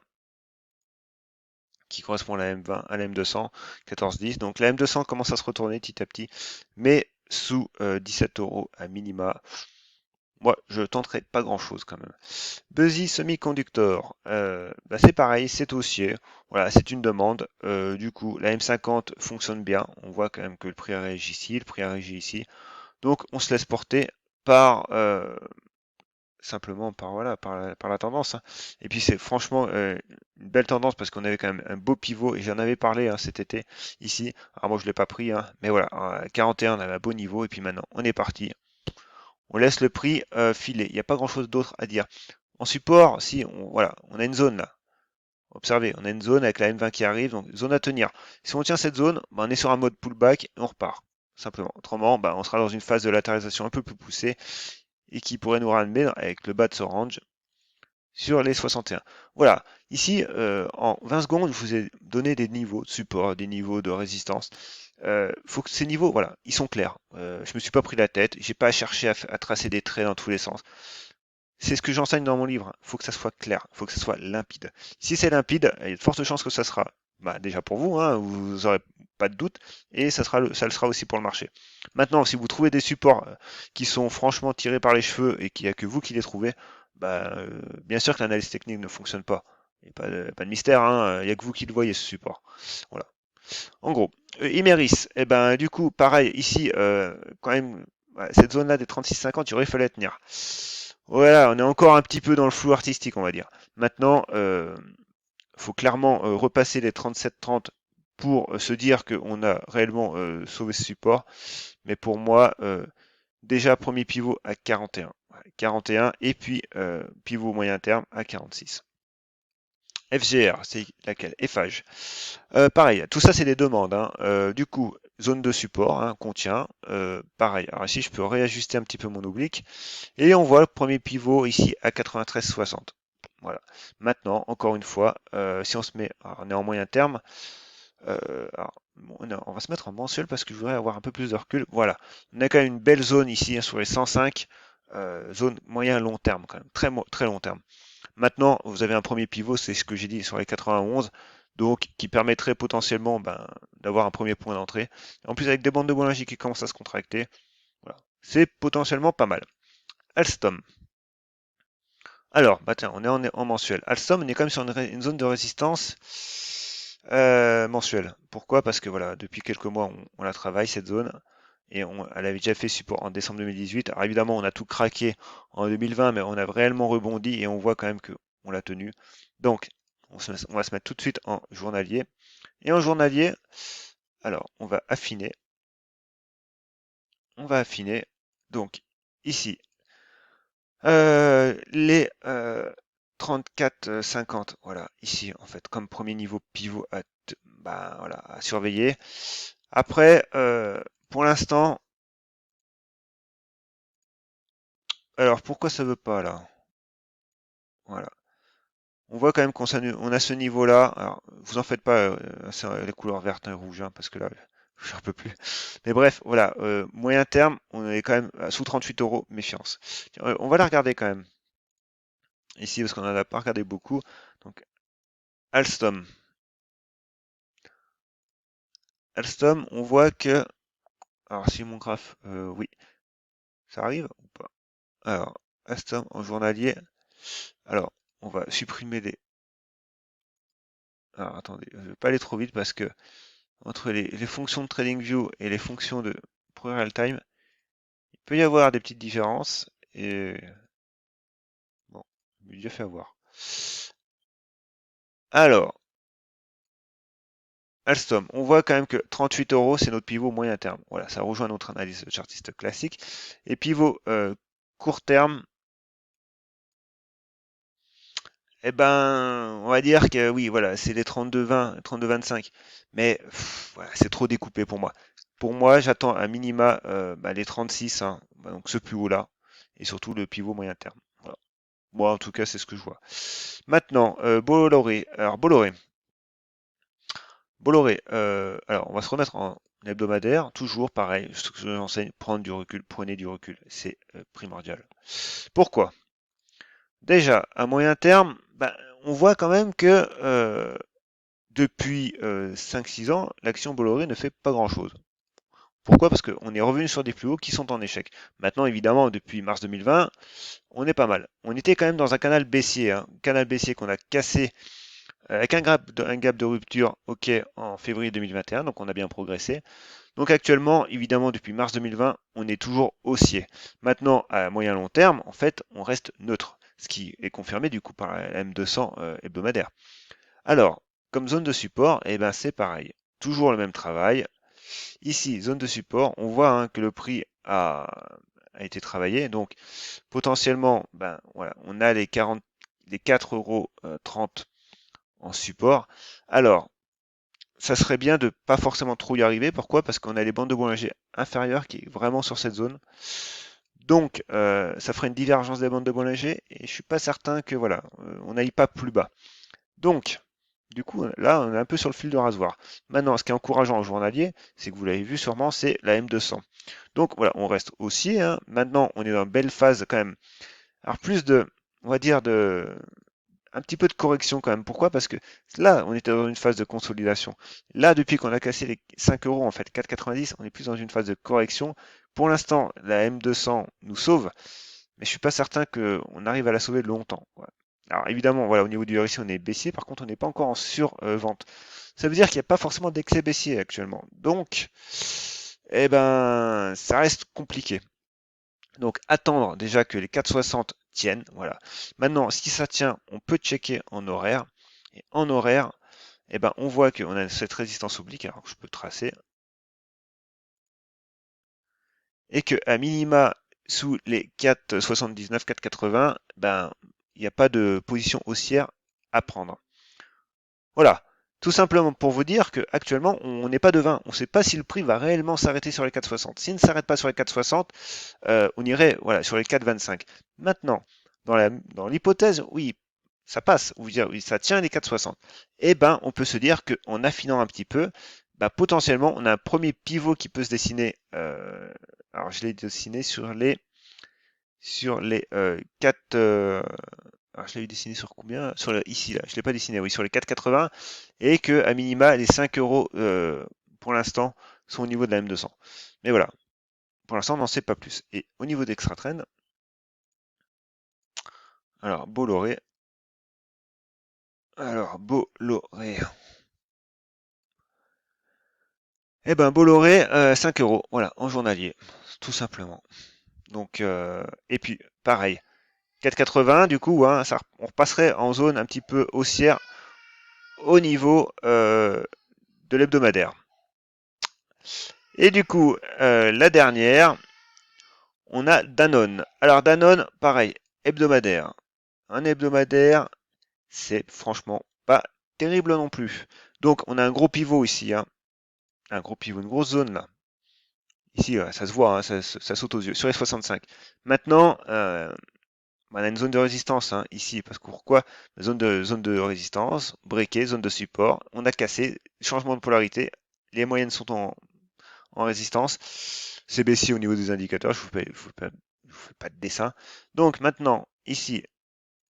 qui correspond à la M20, à la M200, 14,10. Donc, la M200 commence à se retourner petit à petit, mais sous 17 euros à minima. Moi, je tenterai pas grand-chose quand même. Buzzy Semiconductor, bah, c'est pareil, c'est haussier. Voilà, c'est une demande. Du coup, la M50 fonctionne bien. On voit quand même que le prix a réagi ici, le prix a réagi ici. Donc, on se laisse porter par simplement par voilà, par la tendance, hein. Et puis c'est franchement une belle tendance parce qu'on avait quand même un beau pivot et j'en avais parlé, hein, cet été ici. Alors moi je l'ai pas pris, hein, mais voilà, à 41 on avait un beau niveau et puis maintenant on est parti. On laisse le prix filer. Il n'y a pas grand-chose d'autre à dire. En support, si, voilà, on a une zone là. Observez, on a une zone avec la M20 qui arrive, donc zone à tenir. Si on tient cette zone, bah, on est sur un mode pullback et on repart. Simplement. Autrement, bah, on sera dans une phase de latéralisation un peu plus poussée et qui pourrait nous ramener avec le bas de ce range sur les 61. Voilà, ici, en 20 secondes, je vous ai donné des niveaux de support, des niveaux de résistance. Faut que ces niveaux, voilà, ils sont clairs. Je me suis pas pris la tête, j'ai pas cherché à tracer des traits dans tous les sens. C'est ce que j'enseigne dans mon livre. Il faut que ça soit clair, il faut que ça soit limpide. Si c'est limpide, il y a de fortes chances que ça sera, bah, déjà pour vous, hein, vous n'aurez pas de doute, et ça le sera aussi pour le marché. Maintenant, si vous trouvez des supports qui sont franchement tirés par les cheveux et qu'il n'y a que vous qui les trouvez, bah, bien sûr que l'analyse technique ne fonctionne pas. Il n'y a pas de mystère, hein, il n'y a que vous qui le voyez ce support. Voilà. En gros, Imeris, eh ben, du coup, pareil, ici, quand même, ouais, cette zone-là des 36,50, il aurait fallu la tenir. Voilà, on est encore un petit peu dans le flou artistique, on va dire. Maintenant, faut clairement repasser les 37,30 pour se dire qu'on a réellement sauvé ce support. Mais pour moi, déjà premier pivot à 41. 41 et puis pivot moyen terme à 46. FGR, c'est laquelle? Eiffage. Pareil, tout ça c'est des demandes, hein. Du coup, zone de support, hein, qu'on tient. Pareil, alors ici je peux réajuster un petit peu mon oblique. Et on voit le premier pivot ici à 93,60. Voilà. Maintenant, encore une fois, si on se met, alors on est en moyen terme, alors, bon, on va se mettre en mensuel parce que je voudrais avoir un peu plus de recul. Voilà. On a quand même une belle zone ici, hein, sur les 105, zone moyen long terme quand même, très long terme. Maintenant, vous avez un premier pivot, c'est ce que j'ai dit sur les 91, donc qui permettrait potentiellement, ben, d'avoir un premier point d'entrée. En plus, avec des bandes de Bollinger qui commencent à se contracter, voilà. C'est potentiellement pas mal. Alstom. Alors, bah tiens, on est en mensuel. Alstom, on est quand même sur une zone de résistance mensuelle. Pourquoi? Parce que voilà, depuis quelques mois, on la travaille, cette zone. Et elle avait déjà fait support en décembre 2018. Alors évidemment, on a tout craqué en 2020, mais on a réellement rebondi et on voit quand même que on l'a tenu. Donc, on va se mettre tout de suite en journalier. Et en journalier, alors, on va affiner. On va affiner. Donc, ici, les 34,50, voilà, ici, en fait, comme premier niveau pivot bah, voilà, à surveiller. Après, pour l'instant, alors pourquoi ça veut pas là? Voilà. On voit quand même on a ce niveau-là. Alors, vous en faites pas, c'est les couleurs vertes et rouges, hein, parce que là, j'en peux plus. Mais bref, voilà, moyen terme, on est quand même sous 38 euros, méfiance. Tiens, on va la regarder quand même, ici, parce qu'on en a pas regardé beaucoup. Donc, Alstom. Alstom, on voit que, alors si mon graphe, oui, ça arrive ou pas? Alors, Alstom en journalier. Alors, on va supprimer Alors attendez, je vais pas aller trop vite parce que entre les fonctions de TradingView et les fonctions de Pro Real Time, il peut y avoir des petites différences et bon, je me déjà fait avoir. Alors, Alstom, on voit quand même que 38 euros, c'est notre pivot moyen terme. Voilà, ça rejoint notre analyse chartiste classique. Et pivot court terme, eh ben, on va dire que oui, voilà, c'est les 32-20, 32-25. Mais voilà, c'est trop découpé pour moi. Pour moi, j'attends à minima les 36, hein, donc ce plus haut-là, et surtout le pivot moyen terme. Voilà. Moi, en tout cas, c'est ce que je vois. Maintenant, Bolloré. Alors, Bolloré, alors on va se remettre en hebdomadaire, toujours pareil, ce que je vous enseigne, prendre du recul, prenez du recul, c'est primordial. Pourquoi? Déjà, à moyen terme, on voit quand même que depuis 5-6 ans, l'action Bolloré ne fait pas grand-chose. Pourquoi? Parce qu'on est revenu sur des plus hauts qui sont en échec. Maintenant, évidemment, depuis mars 2020, on est pas mal. On était quand même dans un canal baissier, hein, canal baissier qu'on a cassé avec un gap de rupture OK en février 2021, donc on a bien progressé. Donc actuellement, évidemment, depuis mars 2020, on est toujours haussier. Maintenant, à moyen long terme, en fait, on reste neutre, ce qui est confirmé du coup par la M200 hebdomadaire. Alors, comme zone de support, eh ben, c'est pareil. Toujours le même travail. Ici, zone de support, on voit hein, que le prix a été travaillé. Donc, potentiellement, voilà, on a les 4,30 € en support. Alors, ça serait bien de pas forcément trop y arriver. Pourquoi? Parce qu'on a les bandes de Bollinger inférieures qui est vraiment sur cette zone. Donc, ça ferait une divergence des bandes de Bollinger et je suis pas certain que voilà, on n'aille pas plus bas. Donc, du coup, là, on est un peu sur le fil de rasoir. Maintenant, ce qui est encourageant au journalier, c'est que vous l'avez vu sûrement, c'est la M200. Donc voilà, on reste haussier, hein. Maintenant, on est dans une belle phase quand même. Alors plus de, on va dire un petit peu de correction quand même. Pourquoi? Parce que là, on était dans une phase de consolidation. Là, depuis qu'on a cassé les 5 euros, en fait, 4,90, on est plus dans une phase de correction. Pour l'instant, la M200 nous sauve, mais je suis pas certain qu'on arrive à la sauver longtemps. Voilà. Alors évidemment, voilà, au niveau du RSI, on est baissier. Par contre, on n'est pas encore en survente. Ça veut dire qu'il n'y a pas forcément d'excès baissier actuellement. Donc, eh ben, ça reste compliqué. Donc attendre déjà que les 4,60 tiennent. Voilà. Maintenant, si ça tient, on peut checker en horaire. Et en horaire, eh ben, on voit qu'on a cette résistance oblique, alors que je peux tracer, et que à minima sous les 4,79, 4,80, il n'y a pas de position haussière à prendre. Voilà. Tout simplement pour vous dire qu'actuellement, on n'est pas devin. On ne sait pas si le prix va réellement s'arrêter sur les 4,60. S'il ne s'arrête pas sur les 4,60, on irait voilà, sur les 4,25. Maintenant, dans l'hypothèse, oui, ça passe, ou dire, oui, ça tient les 4,60. Eh ben, on peut se dire qu'en affinant un petit peu, potentiellement, on a un premier pivot qui peut se dessiner. Alors, je l'ai dessiné sur les 4. Alors, je l'avais dessiné sur combien? Ici, là. Je ne l'ai pas dessiné, oui, sur les 4,80. Et que, à minima, les 5 euros, pour l'instant, sont au niveau de la M200. Mais voilà, pour l'instant, on n'en sait pas plus. Et au niveau d'Extra Trend, alors, Bolloré. Alors, Bolloré. Eh ben, Bolloré, 5 euros, voilà, en journalier, tout simplement. Donc, et puis, pareil, 4,80, du coup, hein, on repasserait en zone un petit peu haussière au niveau de l'hebdomadaire. Et du coup, la dernière, on a Danone. Alors, Danone, pareil, hebdomadaire. Un hebdomadaire, c'est franchement pas terrible non plus. Donc, on a un gros pivot ici, hein. Un gros pivot, une grosse zone là. Ici, ça se voit, hein, ça saute aux yeux, sur les 65. Maintenant, on a une zone de résistance hein, ici, parce que pourquoi? Zone de résistance, breaké, zone de support, on a cassé, changement de polarité, les moyennes sont en résistance, c'est baissier au niveau des indicateurs, je vous fais pas de dessin. Donc maintenant, ici,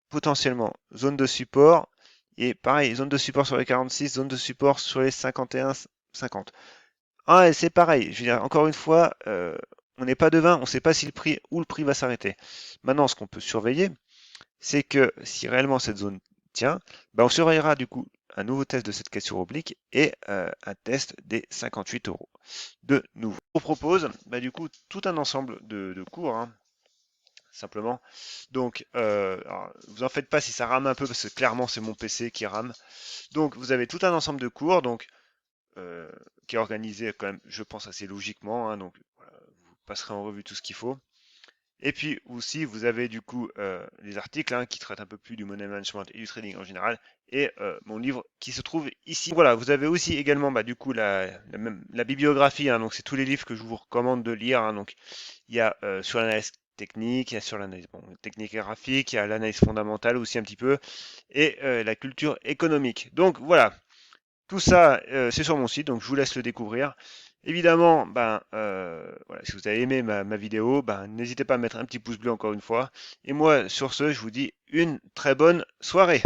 potentiellement, zone de support, et pareil, zone de support sur les 46, zone de support sur les 51, 50. Ah, et c'est pareil, je veux dire, encore une fois, on n'est pas devin, on ne sait pas si où le prix va s'arrêter. Maintenant, ce qu'on peut surveiller, c'est que si réellement cette zone tient, on surveillera du coup un nouveau test de cette question oblique et un test des 58 euros de nouveau. Je vous propose du coup tout un ensemble de cours, hein, simplement. Donc, alors, vous en faites pas si ça rame un peu, parce que clairement c'est mon PC qui rame. Donc, vous avez tout un ensemble de cours, donc qui est organisé quand même, je pense, assez logiquement, hein. Donc, voilà, vous passerez en revue tout ce qu'il faut. Et puis aussi, vous avez du coup les articles, hein, qui traitent un peu plus du money management et du trading en général, et mon livre qui se trouve ici. Voilà, vous avez aussi également du coup la bibliographie, hein. Donc c'est tous les livres que je vous recommande de lire, hein. Donc il y a sur l'analyse technique, il y a sur l'analyse technique et graphique, il y a l'analyse fondamentale aussi un petit peu, et la culture économique. Donc voilà, tout ça, c'est sur mon site, donc je vous laisse le découvrir. Évidemment, voilà, si vous avez aimé ma vidéo, n'hésitez pas à mettre un petit pouce bleu encore une fois. Et moi, sur ce, je vous dis une très bonne soirée.